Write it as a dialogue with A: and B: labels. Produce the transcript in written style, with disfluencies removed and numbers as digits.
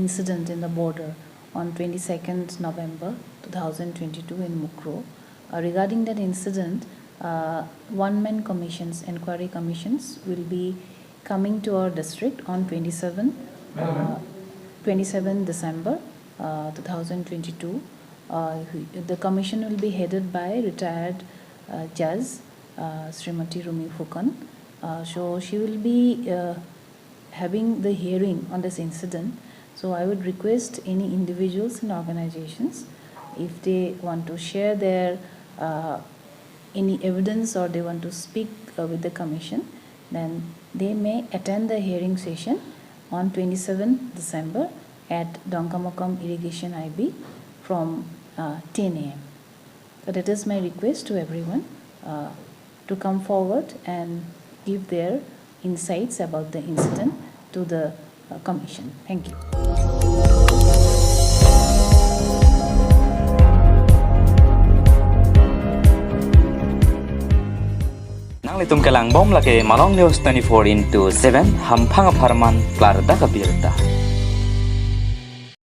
A: incident in the border on 22nd November 2022 in Mukro. Regarding that incident, one-man commissions, inquiry commissions will be coming to our district on 27 December 2022. The commission will be headed by retired Judge Srimati Rumi Fukan. So she will be having the hearing on this incident. So I would request any individuals and organizations, if they want to share their any evidence or they want to speak with the commission, then they may attend the hearing session on 27 December at Donkamakam Irrigation IB from 10 a.m. So that is my request to everyone to come forward and give their insights about the incident to the commission. Thank you.
B: Nang litum kalang bom lake Malong News 24/7 hampang aparman klar da kabirta.